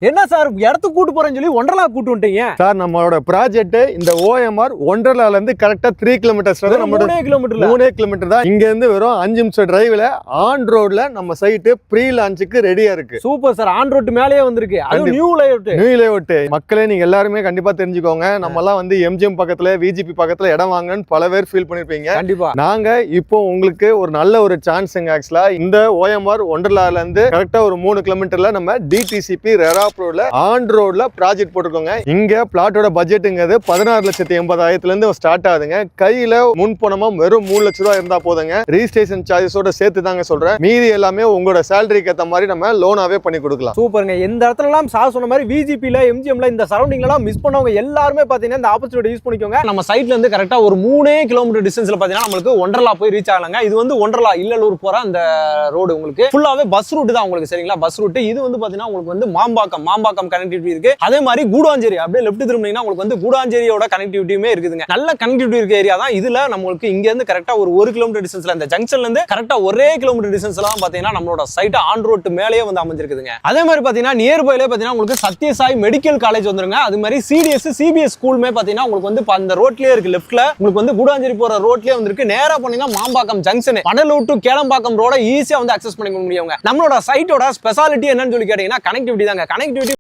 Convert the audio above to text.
என்ன சார் இடத்துக்கு கூட்டு போறேன்னு சொல்லி ஒண்டர்லா கூட்டு வந்துட்டீங்க சார். நம்மளோட ப்ராஜெக்ட் இந்த OMR ஒண்டர்லால இருந்து கரெக்டா 3 கிலோமீட்டர்ஸ் நம்ம 3 கிலோமீட்டர்ல 3 கிலோமீட்டர் தான். இங்க இருந்து வெறும் 5 நிமிஷம் டிரைவ்ல ஆன் ரோட்ல நம்ம சைட் ப்ரீ லான்ச்சுக்கு ரெடியா இருக்கு. Super sir. ஆன் ரோட் மேலேயே வந்திருக்கு. அது நியூ லேஅவுட். நியூ லேஅவுட் மக்களே நீங்க எல்லாருமே கண்டிப்பா தெரிஞ்சுக்கோங்க. நம்ம எல்லாம் வந்து MGM பக்கத்துல VGP பக்கத்துல இடம் வாங்கணும்னு பல பேர் ஃபீல் பண்ணிருப்பீங்க. கண்டிப்பா நாங்க இப்போ உங்களுக்கு ஒரு நல்ல ஒரு சான்ஸ்ங்க. ஆக்சுவலா இந்த OMR ஒண்டர்லால இருந்து கரெக்டா ஒரு 3 கிலோமீட்டர்ல நம்ம DTCP ரெராப் ரோட்ல ஆன் ரோட்ல ப்ராஜெக்ட் போட்டுருக்கோங்க. இங்க பிளாட்டோட பட்ஜெட்டுங்கிறது 16,80,000 இருந்து ஸ்டார்ட் ஆகுதுங்க. கையில முன்பணமா வெறும் 3 லட்சம் ரூபாய் இருந்தா போதுங்க. ரிஜிஸ்ட்ரேஷன் சார்ஜஸோட சேர்த்து தாங்க சொல்றேன். மீதி எல்லாமே உங்களோட சேலரிக்கு ஏத்த மாதிரி நம்ம லோனாவே பண்ணி கொடுக்கலாம். சூப்பருங்க. இந்த இடத்துல எல்லாம் சார் சொன்ன மாதிரி VGPல MGMல இந்த சரௌண்டிங்ல எல்லாம் மிஸ் பண்ணவங்க எல்லாருமே பாத்தீங்கன்னா இந்த ஆப்பர்ச்சுனிட்டி யூஸ் பண்ணிக்கோங்க. நம்ம சைட்ல இருந்து கரெக்டா ஒரு 3 கிலோமீட்டர் டிஸ்டன்ஸ்ல பாத்தீங்கன்னா நம்மளுக்கு ஒண்டர்லா போய் ரீச் ஆகலாங்க. இது வந்து ஒண்டர்லா இல்லலூர் போற அந்த ரோடு உங்களுக்கு ஃபுல்லாவே பஸ் ரூட் தான் உங்களுக்கு. சரிங்களா, பஸ் ரூட். இது வந்து பாத்தீங்கன்னா உங்களுக்கு வந்து மாம்பாக்கம் கனெக்டிவிட்டி இருக்கு. அதே மாதிரி கூடாஞ்சேரி அப்படியே லெஃப்ட் திரும்பினீங்கன்னா உங்களுக்கு வந்து கூடாஞ்சேரியோட கனெக்டிவிட்டியுமே இருக்குதுங்க. நல்ல கனெக்டிவிட்டி இருக்க ஏரியா தான். இதுல நம்மளுக்கு இங்க இருந்து கரெக்டா ஒரு 1 கிலோமீட்டர் டிஸ்டன்ஸ்ல இந்த ஜங்ஷன்ல இருந்து கரெக்டா ஒரே கிலோமீட்டர் டிஸ்டன்ஸ்ல தான் பாத்தீங்கன்னா நம்மளோட சைட் ஆன் ரோட் மேலேயே வந்து அமைஞ்சிருக்குதுங்க. அதே மாதிரி பாத்தீங்கன்னா நியர்பைல பாத்தீங்கன்னா உங்களுக்கு சத்யசாய் மெடிக்கல் காலேஜ் வந்துருங்க. அது மாதிரி CDS CBS ஸ்கூலுமே பாத்தீங்கன்னா உங்களுக்கு வந்து அந்த ரோட்லயே இருக்கு. லெஃப்ட்ல உங்களுக்கு வந்து கூடாஞ்சேரி போற ரோட்லயே வந்திருக்கு. நேரா போனீங்கன்னா மாம்பாக்கம் ஜங்ஷன் பனலூர் டு கேளம்பாக்கம் ரோட ஈஸியா வந்து அக்சஸ் பண்ணிக்க முடியுங்க. நம்மளோட சைட்டோட ஸ்பெஷாலிட்டி என்னன்னு சொல்லி கேட்டீங்கன்னா கனெக்டிவிட்டி தாங்க. கனெக்டிவிட்டி